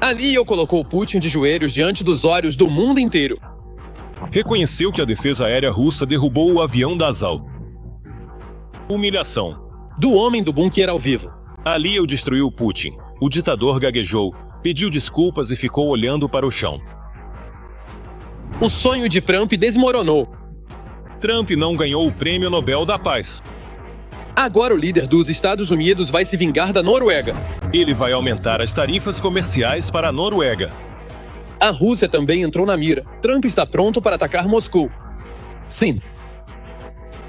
Aliyev colocou Putin de joelhos diante dos olhos do mundo inteiro. Reconheceu que a defesa aérea russa derrubou o avião da Azov. Humilhação. Do homem do bunker ao vivo. Aliyev destruiu Putin. O ditador gaguejou, pediu desculpas e ficou olhando para o chão. O sonho de Trump desmoronou. Trump não ganhou o Prêmio Nobel da Paz. Agora o líder dos Estados Unidos vai se vingar da Noruega. Ele vai aumentar as tarifas comerciais para a Noruega. A Rússia também entrou na mira. Trump está pronto para atacar Moscou. Sim.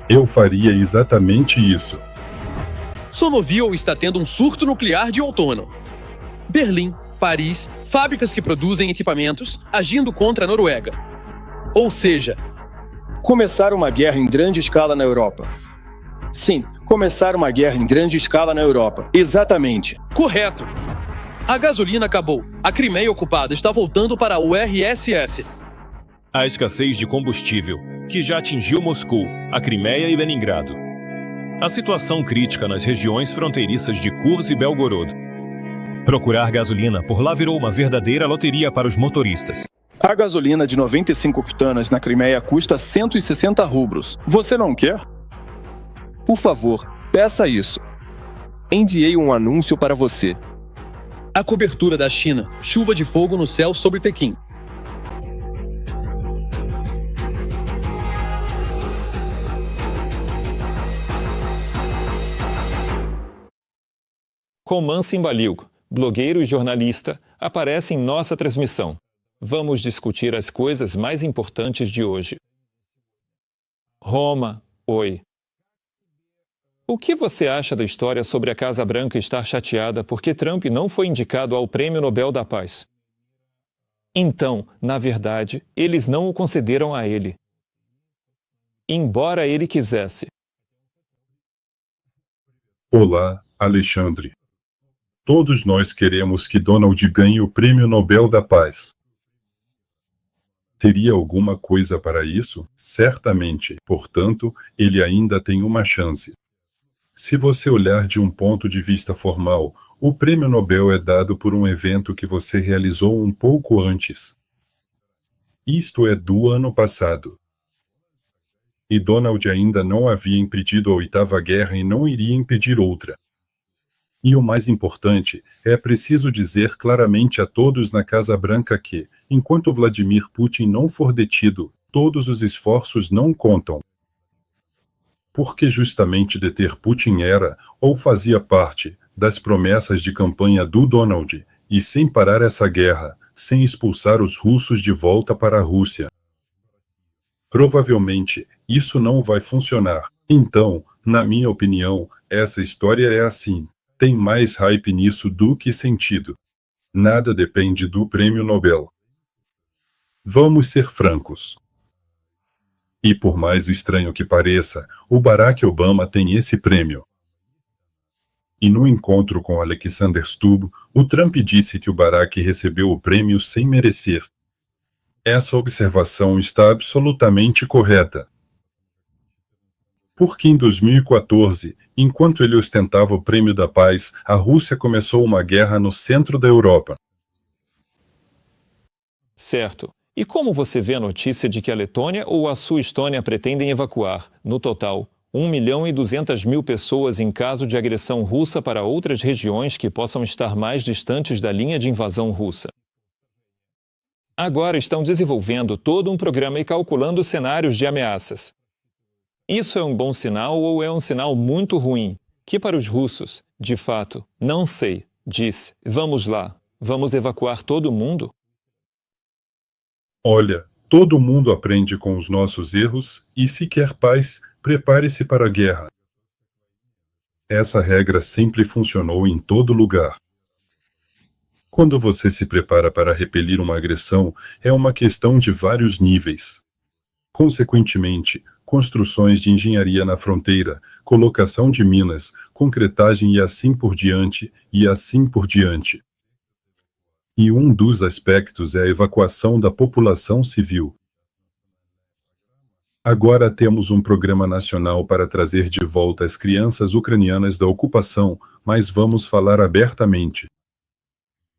Eu faria exatamente isso. Sonovil está tendo um surto nuclear de outono. Berlim, Paris, fábricas que produzem equipamentos agindo contra a Noruega. Ou seja, começar uma guerra em grande escala na Europa. Sim, começar uma guerra em grande escala na Europa. Exatamente. Correto. A gasolina acabou. A Crimeia ocupada está voltando para o URSS. A escassez de combustível, que já atingiu Moscou, a Crimeia e Leningrado. A situação crítica nas regiões fronteiriças de Kursk e Belgorod. Procurar gasolina por lá virou uma verdadeira loteria para os motoristas. A gasolina de 95 octanas na Crimeia custa 160 rublos. Você não quer? Por favor, peça isso. Enviei um anúncio para você. A cobertura da China. Chuva de fogo no céu sobre Pequim. Roman Simbalilgo, blogueiro e jornalista, aparece em nossa transmissão. Vamos discutir as coisas mais importantes de hoje. Roma, oi. O que você acha da história sobre a Casa Branca estar chateada porque Trump não foi indicado ao Prêmio Nobel da Paz? Então, na verdade, eles não o concederam a ele. Embora ele quisesse. Olá, Alexandre. Todos nós queremos que Donald ganhe o Prêmio Nobel da Paz. Teria alguma coisa para isso? Certamente. Portanto, ele ainda tem uma chance. Se você olhar de um ponto de vista formal, o Prêmio Nobel é dado por um evento que você realizou um pouco antes. Isto é do ano passado. E Donald ainda não havia impedido a Oitava Guerra e não iria impedir outra. E o mais importante, é preciso dizer claramente a todos na Casa Branca que, enquanto Vladimir Putin não for detido, todos os esforços não contam. Porque justamente deter Putin era, ou fazia parte, das promessas de campanha do Donald, e sem parar essa guerra, sem expulsar os russos de volta para a Rússia. Provavelmente, isso não vai funcionar. Então, na minha opinião, essa história é assim. Tem mais hype nisso do que sentido. Nada depende do Prêmio Nobel. Vamos ser francos. E por mais estranho que pareça, o Barack Obama tem esse prêmio. E no encontro com Alexander Stubb, o Trump disse que o Barack recebeu o prêmio sem merecer. Essa observação está absolutamente correta. Porque em 2014, enquanto ele ostentava o Prêmio da Paz, a Rússia começou uma guerra no centro da Europa. Certo. E como você vê a notícia de que a Letônia ou a sua Estônia pretendem evacuar, no total, 1.200.000 pessoas em caso de agressão russa para outras regiões que possam estar mais distantes da linha de invasão russa? Agora estão desenvolvendo todo um programa e calculando cenários de ameaças. Isso é um bom sinal ou é um sinal muito ruim? Que para os russos, de fato, não sei, disse, vamos lá, vamos evacuar todo mundo? Olha, todo mundo aprende com os nossos erros e se quer paz, prepare-se para a guerra. Essa regra sempre funcionou em todo lugar. Quando você se prepara para repelir uma agressão, é uma questão de vários níveis. Consequentemente, construções de engenharia na fronteira, colocação de minas, concretagem e assim por diante, e assim por diante. E um dos aspectos é a evacuação da população civil. Agora temos um programa nacional para trazer de volta as crianças ucranianas da ocupação, mas vamos falar abertamente.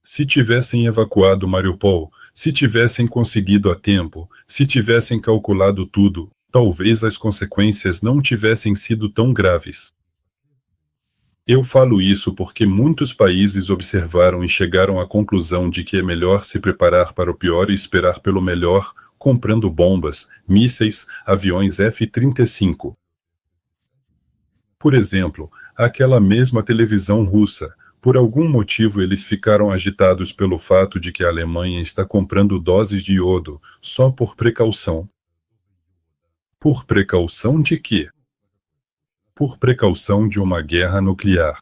Se tivessem evacuado Mariupol, se tivessem conseguido a tempo, se tivessem calculado tudo, talvez as consequências não tivessem sido tão graves. Eu falo isso porque muitos países observaram e chegaram à conclusão de que é melhor se preparar para o pior e esperar pelo melhor, comprando bombas, mísseis, aviões F-35. Por exemplo, aquela mesma televisão russa. Por algum motivo eles ficaram agitados pelo fato de que a Alemanha está comprando doses de iodo, só por precaução. Por precaução de quê? Por precaução de uma guerra nuclear.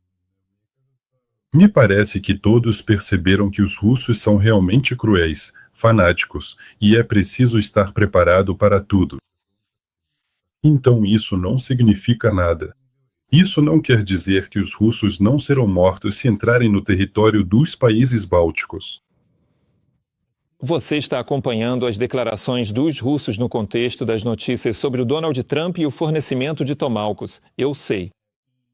Me parece que todos perceberam que os russos são realmente cruéis, fanáticos, e é preciso estar preparado para tudo. Então isso não significa nada. Isso não quer dizer que os russos não serão mortos se entrarem no território dos países bálticos. Você está acompanhando as declarações dos russos no contexto das notícias sobre o Donald Trump e o fornecimento de tomahawks, eu sei.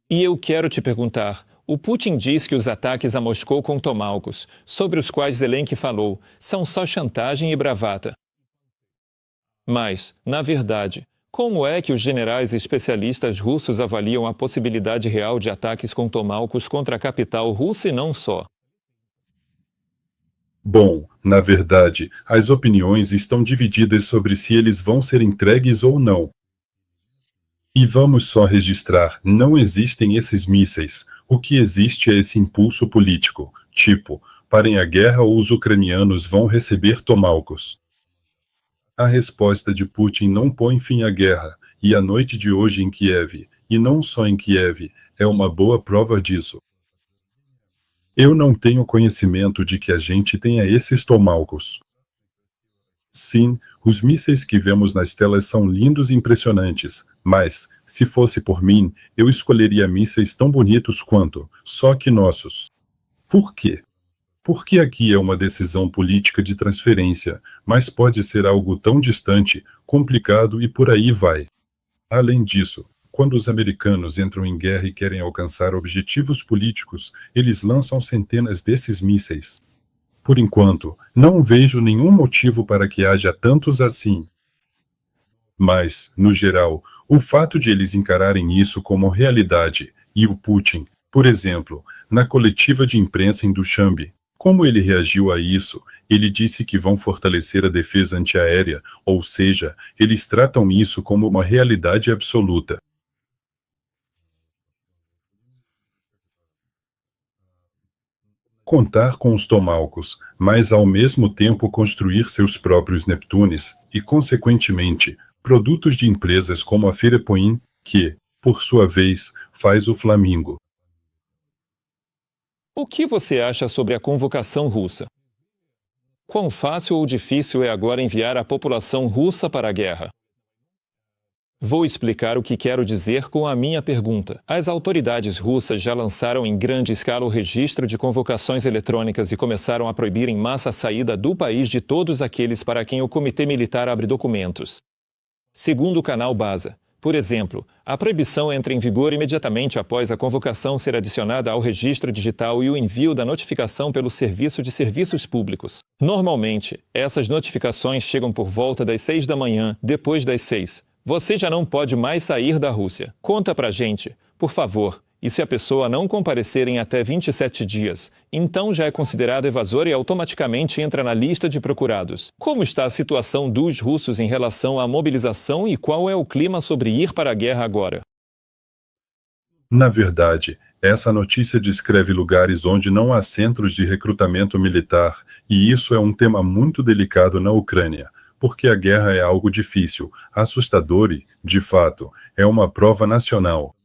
E eu quero te perguntar, o Putin diz que os ataques a Moscou com tomahawks, sobre os quais Zelensky falou, são só chantagem e bravata. Mas, na verdade, como é que os generais e especialistas russos avaliam a possibilidade real de ataques com tomahawks contra a capital russa e não só? Bom, na verdade, as opiniões estão divididas sobre se eles vão ser entregues ou não. E vamos só registrar, não existem esses mísseis. O que existe é esse impulso político, tipo, parem a guerra ou os ucranianos vão receber tomahawks. A resposta de Putin não põe fim à guerra, e a noite de hoje em Kiev, e não só em Kiev, é uma boa prova disso. Eu não tenho conhecimento de que a gente tenha esses tomahawks. Sim, os mísseis que vemos nas telas são lindos e impressionantes, mas, se fosse por mim, eu escolheria mísseis tão bonitos quanto, só que nossos. Por quê? Porque aqui é uma decisão política de transferência, mas pode ser algo tão distante, complicado e por aí vai. Além disso, quando os americanos entram em guerra e querem alcançar objetivos políticos, eles lançam centenas desses mísseis. Por enquanto, não vejo nenhum motivo para que haja tantos assim. Mas, no geral, o fato de eles encararem isso como realidade, e o Putin, por exemplo, na coletiva de imprensa em Dushanbe, como ele reagiu a isso? Ele disse que vão fortalecer a defesa antiaérea, ou seja, eles tratam isso como uma realidade absoluta. Contar com os tomahawks, mas ao mesmo tempo construir seus próprios Neptunes e, consequentemente, produtos de empresas como a Firepoint, que, por sua vez, faz o Flamingo. O que você acha sobre a convocação russa? Quão fácil ou difícil é agora enviar a população russa para a guerra? Vou explicar o que quero dizer com a minha pergunta. As autoridades russas já lançaram em grande escala o registro de convocações eletrônicas e começaram a proibir em massa a saída do país de todos aqueles para quem o comitê militar abre documentos. Segundo o canal Baza, por exemplo, a proibição entra em vigor imediatamente após a convocação ser adicionada ao registro digital e o envio da notificação pelo Serviço de Serviços Públicos. Normalmente, essas notificações chegam por volta das 6 da manhã, depois das 6. Você já não pode mais sair da Rússia. Conta pra gente, por favor. E se a pessoa não comparecer em até 27 dias, então já é considerada evasora e automaticamente entra na lista de procurados. Como está a situação dos russos em relação à mobilização e qual é o clima sobre ir para a guerra agora? Na verdade, essa notícia descreve lugares onde não há centros de recrutamento militar, e isso é um tema muito delicado na Ucrânia, porque a guerra é algo difícil, assustador e, de fato, é uma prova nacional.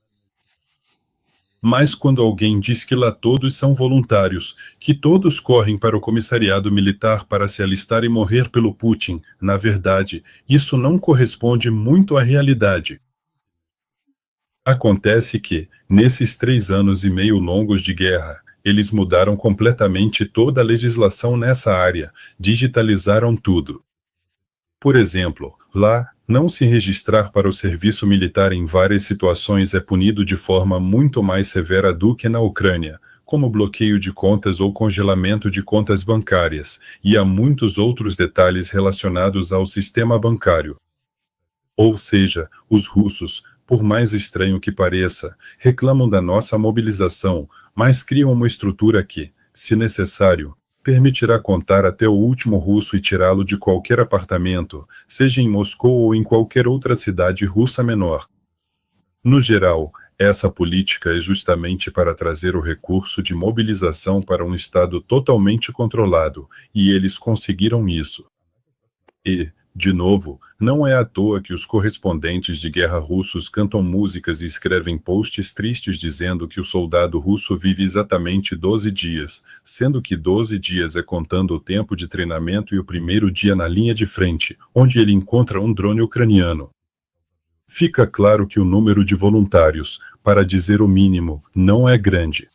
Mas quando alguém diz que lá todos são voluntários, que todos correm para o comissariado militar para se alistar e morrer pelo Putin, na verdade, isso não corresponde muito à realidade. Acontece que, nesses 3 anos e meio longos de guerra, eles mudaram completamente toda a legislação nessa área, digitalizaram tudo. Por exemplo, lá, não se registrar para o serviço militar em várias situações é punido de forma muito mais severa do que na Ucrânia, como bloqueio de contas ou congelamento de contas bancárias, e há muitos outros detalhes relacionados ao sistema bancário. Ou seja, os russos, por mais estranho que pareça, reclamam da nossa mobilização, mas criam uma estrutura que, se necessário, permitirá contar até o último russo e tirá-lo de qualquer apartamento, seja em Moscou ou em qualquer outra cidade russa menor. No geral, essa política é justamente para trazer o recurso de mobilização para um Estado totalmente controlado, e eles conseguiram isso. E, de novo, não é à toa que os correspondentes de guerra russos cantam músicas e escrevem posts tristes dizendo que o soldado russo vive exatamente 12 dias, sendo que 12 dias é contando o tempo de treinamento e o primeiro dia na linha de frente, onde ele encontra um drone ucraniano. Fica claro que o número de voluntários, para dizer o mínimo, não é grande.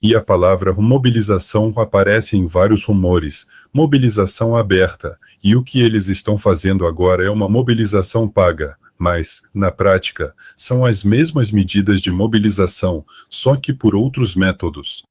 E a palavra mobilização aparece em vários rumores, mobilização aberta, e o que eles estão fazendo agora é uma mobilização paga, mas, na prática, são as mesmas medidas de mobilização, só que por outros métodos.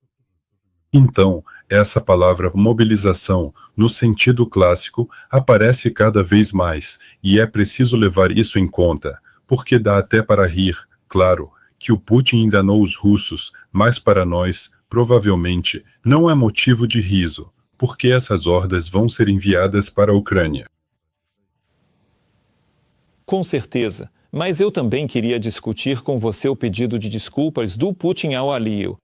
Então, essa palavra mobilização, no sentido clássico, aparece cada vez mais, e é preciso levar isso em conta, porque dá até para rir, claro, que o Putin enganou os russos, mas para nós, provavelmente, não é motivo de riso, porque essas hordas vão ser enviadas para a Ucrânia. Com certeza, mas eu também queria discutir com você o pedido de desculpas do Putin ao Aliyev.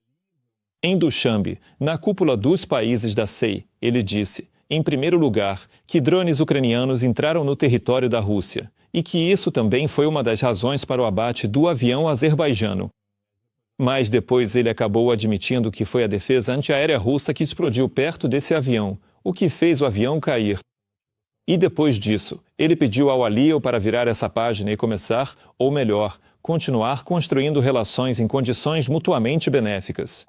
Em Dushanbe, na cúpula dos países da CEI, ele disse, em primeiro lugar, que drones ucranianos entraram no território da Rússia, e que isso também foi uma das razões para o abate do avião azerbaijano. Mas depois ele acabou admitindo que foi a defesa antiaérea russa que explodiu perto desse avião, o que fez o avião cair. E depois disso, ele pediu ao Aliyev para virar essa página e começar, ou melhor, continuar construindo relações em condições mutuamente benéficas.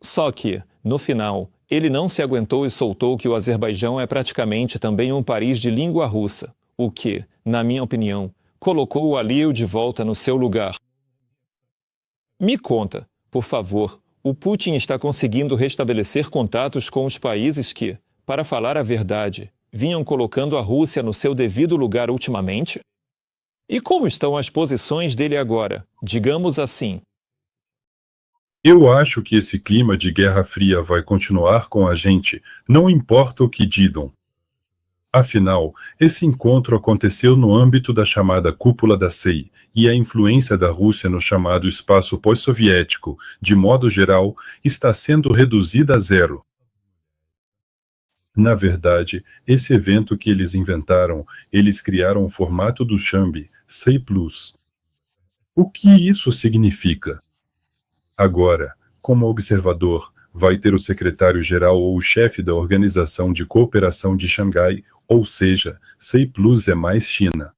Só que, no final, ele não se aguentou e soltou que o Azerbaijão é praticamente também um país de língua russa, o que, na minha opinião, colocou o Aliyev de volta no seu lugar. Me conta, por favor, o Putin está conseguindo restabelecer contatos com os países que, para falar a verdade, vinham colocando a Rússia no seu devido lugar ultimamente? E como estão as posições dele agora, digamos assim? Eu acho que esse clima de Guerra Fria vai continuar com a gente, não importa o que digam. Afinal, esse encontro aconteceu no âmbito da chamada Cúpula da CEI, e a influência da Rússia no chamado espaço pós-soviético, de modo geral, está sendo reduzida a zero. Na verdade, esse evento que eles inventaram, eles criaram o formato do Dushanbe, CEI+. O que isso significa? Agora, como observador, vai ter o secretário-geral ou o chefe da Organização de Cooperação de Xangai, ou seja, CEI+ é mais China.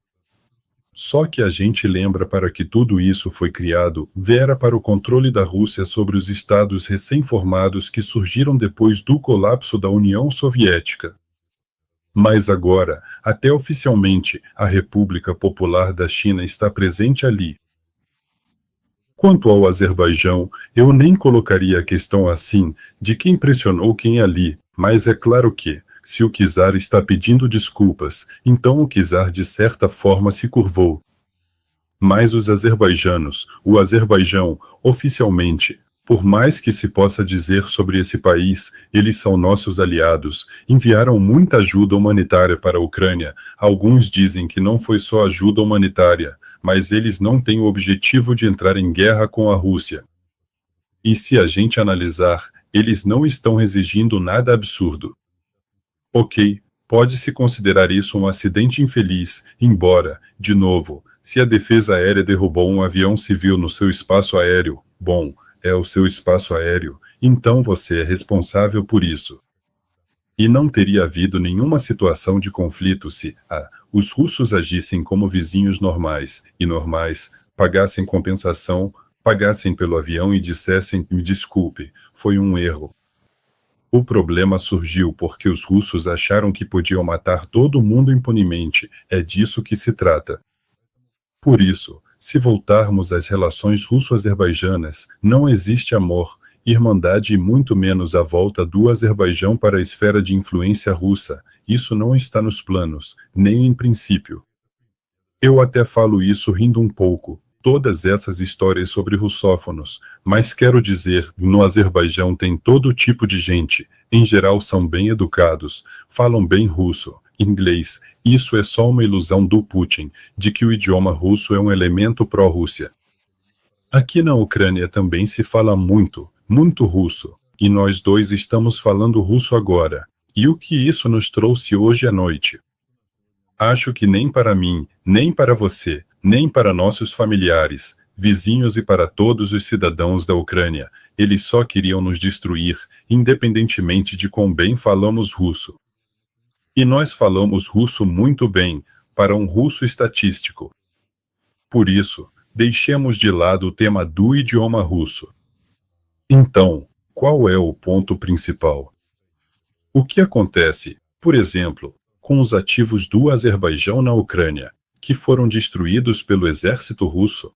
Só que a gente lembra para que tudo isso foi criado, era para o controle da Rússia sobre os estados recém-formados que surgiram depois do colapso da União Soviética. Mas agora, até oficialmente, a República Popular da China está presente ali. Quanto ao Azerbaijão, eu nem colocaria a questão assim, de quem pressionou quem ali, mas é claro que, se o czar está pedindo desculpas, então o czar de certa forma se curvou. Mas os azerbaijanos, o Azerbaijão, oficialmente, por mais que se possa dizer sobre esse país, eles são nossos aliados, enviaram muita ajuda humanitária para a Ucrânia. Alguns dizem que não foi só ajuda humanitária, mas eles não têm o objetivo de entrar em guerra com a Rússia. E se a gente analisar, eles não estão exigindo nada absurdo. Ok, pode-se considerar isso um acidente infeliz, embora, de novo, se a defesa aérea derrubou um avião civil no seu espaço aéreo, bom, é o seu espaço aéreo, então você é responsável por isso. E não teria havido nenhuma situação de conflito se, os russos agissem como vizinhos normais, pagassem compensação, pagassem pelo avião e dissessem, me desculpe, foi um erro. O problema surgiu porque os russos acharam que podiam matar todo mundo impunemente, é disso que se trata. Por isso, se voltarmos às relações russo-azerbaijanas, não existe amor, irmandade e muito menos a volta do Azerbaijão para a esfera de influência russa. Isso não está nos planos, nem em princípio. Eu até falo isso rindo um pouco, todas essas histórias sobre russófonos, mas quero dizer, no Azerbaijão tem todo tipo de gente, em geral são bem educados, falam bem russo, inglês, isso é só uma ilusão do Putin, de que o idioma russo é um elemento pró-Rússia. Aqui na Ucrânia também se fala muito, muito russo, e nós dois estamos falando russo agora. E o que isso nos trouxe hoje à noite? Acho que nem para mim, nem para você, nem para nossos familiares, vizinhos e para todos os cidadãos da Ucrânia, eles só queriam nos destruir, independentemente de quão bem falamos russo. E nós falamos russo muito bem, para um russo estatístico. Por isso, deixemos de lado o tema do idioma russo. Então, qual é o ponto principal? O que acontece, por exemplo, com os ativos do Azerbaijão na Ucrânia, que foram destruídos pelo exército russo?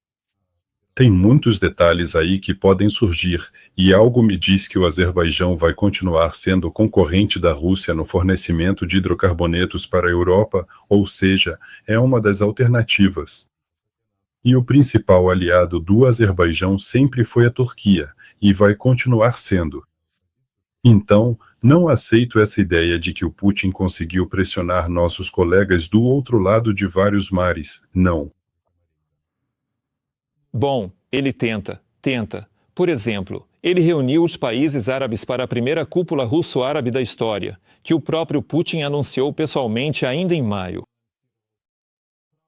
Tem muitos detalhes aí que podem surgir, e algo me diz que o Azerbaijão vai continuar sendo concorrente da Rússia no fornecimento de hidrocarbonetos para a Europa, ou seja, é uma das alternativas. E o principal aliado do Azerbaijão sempre foi a Turquia, e vai continuar sendo. Então, não aceito essa ideia de que o Putin conseguiu pressionar nossos colegas do outro lado de vários mares, não. Bom, ele tenta. Por exemplo, ele reuniu os países árabes para a primeira cúpula russo-árabe da história, que o próprio Putin anunciou pessoalmente ainda em maio.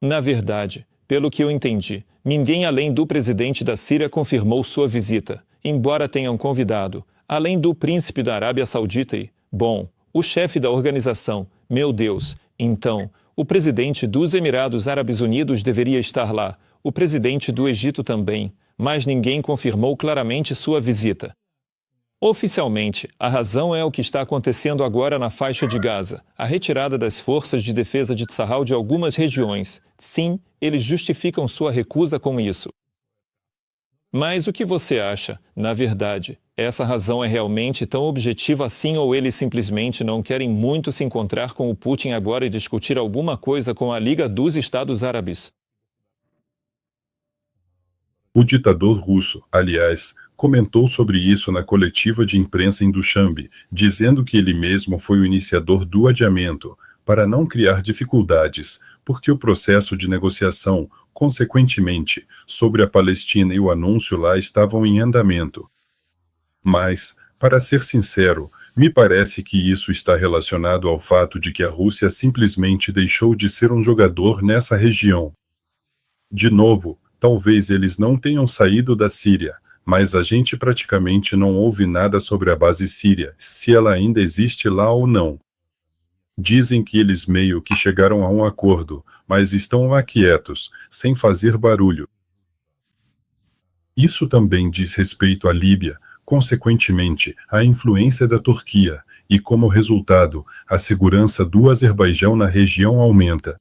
Na verdade, pelo que eu entendi, ninguém além do presidente da Síria confirmou sua visita, embora tenham convidado, além do príncipe da Arábia Saudita e, bom, o chefe da organização, meu Deus, então, o presidente dos Emirados Árabes Unidos deveria estar lá, o presidente do Egito também, mas ninguém confirmou claramente sua visita. Oficialmente, a razão é o que está acontecendo agora na faixa de Gaza, a retirada das forças de defesa de Tzahal de algumas regiões. Sim, eles justificam sua recusa com isso. Mas o que você acha, na verdade? Essa razão é realmente tão objetiva assim ou eles simplesmente não querem muito se encontrar com o Putin agora e discutir alguma coisa com a Liga dos Estados Árabes? O ditador russo, aliás, comentou sobre isso na coletiva de imprensa em Dušanbe, dizendo que ele mesmo foi o iniciador do adiamento, para não criar dificuldades, porque o processo de negociação, consequentemente, sobre a Palestina e o anúncio lá estavam em andamento. Mas, para ser sincero, me parece que isso está relacionado ao fato de que a Rússia simplesmente deixou de ser um jogador nessa região. De novo, talvez eles não tenham saído da Síria, mas a gente praticamente não ouve nada sobre a base síria, se ela ainda existe lá ou não. Dizem que eles meio que chegaram a um acordo, mas estão lá quietos, sem fazer barulho. Isso também diz respeito à Líbia, consequentemente, à influência da Turquia, e como resultado, a segurança do Azerbaijão na região aumenta.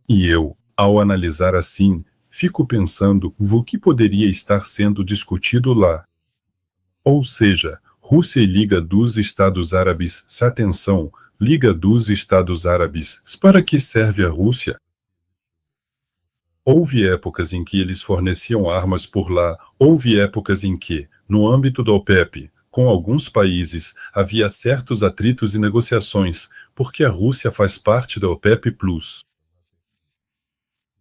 E eu, ao analisar assim, fico pensando o que poderia estar sendo discutido lá. Ou seja, Rússia e Liga dos Estados Árabes, atenção, Liga dos Estados Árabes, para que serve a Rússia? Houve épocas em que eles forneciam armas por lá, houve épocas em que, no âmbito da OPEP, com alguns países, havia certos atritos e negociações, porque a Rússia faz parte da OPEP+.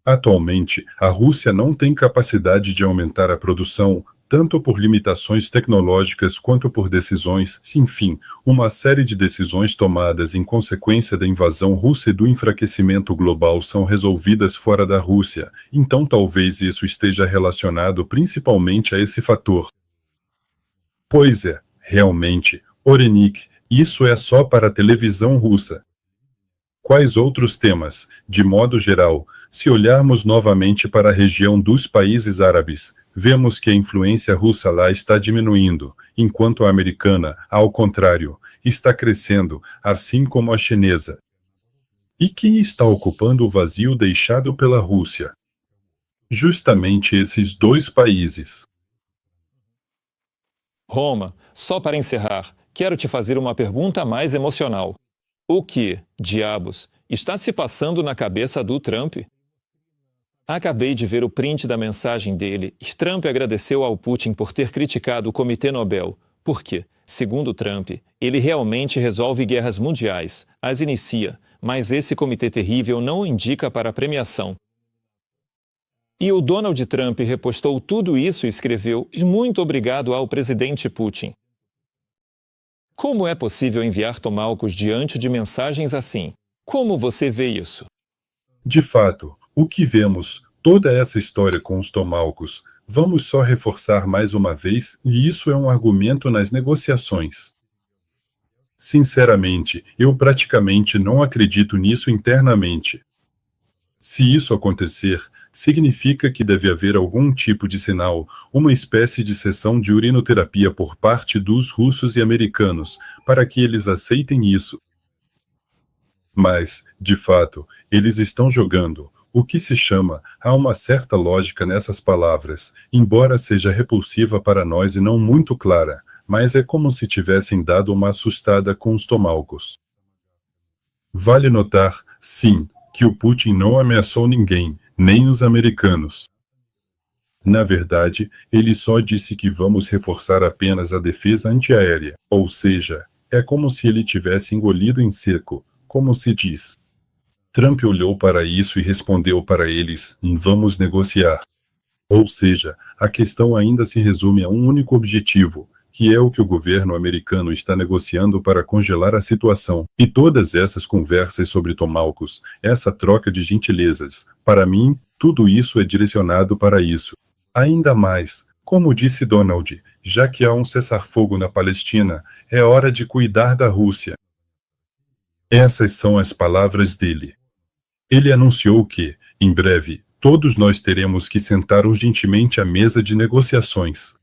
Atualmente, a Rússia não tem capacidade de aumentar a produção, tanto por limitações tecnológicas quanto por decisões, enfim, uma série de decisões tomadas em consequência da invasão russa e do enfraquecimento global são resolvidas fora da Rússia, então talvez isso esteja relacionado principalmente a esse fator. Pois é, realmente, Orenik, isso é só para a televisão russa. Quais outros temas, de modo geral, se olharmos novamente para a região dos países árabes, vemos que a influência russa lá está diminuindo, enquanto a americana, ao contrário, está crescendo, assim como a chinesa. E quem está ocupando o vazio deixado pela Rússia? Justamente esses dois países. Roma, só para encerrar, quero te fazer uma pergunta mais emocional. O que, diabos, está se passando na cabeça do Trump? Acabei de ver o print da mensagem dele e Trump agradeceu ao Putin por ter criticado o Comitê Nobel, porque, segundo Trump, ele realmente resolve guerras mundiais, as inicia, mas esse comitê terrível não o indica para a premiação. E o Donald Trump repostou tudo isso e escreveu muito obrigado ao presidente Putin. Como é possível enviar tomahawks diante de mensagens assim? Como você vê isso? De fato, o que vemos, toda essa história com os tomahawks, vamos só reforçar mais uma vez, e isso é um argumento nas negociações. Sinceramente, eu praticamente não acredito nisso internamente. Se isso acontecer, significa que deve haver algum tipo de sinal, uma espécie de sessão de urinoterapia por parte dos russos e americanos, para que eles aceitem isso. Mas, de fato, eles estão jogando, o que se chama, há uma certa lógica nessas palavras, embora seja repulsiva para nós e não muito clara, mas é como se tivessem dado uma assustada com os tomahawks. Vale notar, sim, que o Putin não ameaçou ninguém, nem os americanos. Na verdade, ele só disse que vamos reforçar apenas a defesa antiaérea, ou seja, é como se ele tivesse engolido em seco, como se diz. Trump olhou para isso e respondeu para eles, vamos negociar. Ou seja, a questão ainda se resume a um único objetivo, que é o que o governo americano está negociando para congelar a situação. E todas essas conversas sobre tomahawks, essa troca de gentilezas, para mim, tudo isso é direcionado para isso. Ainda mais, como disse Donald, já que há um cessar-fogo na Palestina, é hora de cuidar da Rússia. Essas são as palavras dele. Ele anunciou que, em breve, todos nós teremos que sentar urgentemente à mesa de negociações.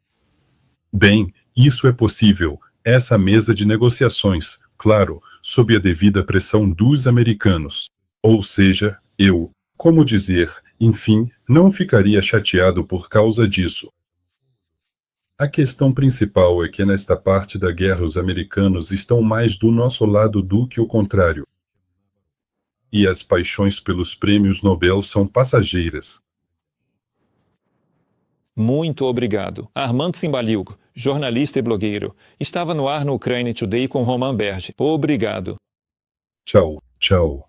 Bem, isso é possível, essa mesa de negociações, claro, sob a devida pressão dos americanos. Ou seja, eu, como dizer, enfim, não ficaria chateado por causa disso. A questão principal é que nesta parte da guerra os americanos estão mais do nosso lado do que o contrário. E as paixões pelos prêmios Nobel são passageiras. Muito obrigado. Armand Cymbaluk, jornalista e blogueiro, estava no ar no Ukraine Today com Roman Berge. Obrigado. Tchau, tchau.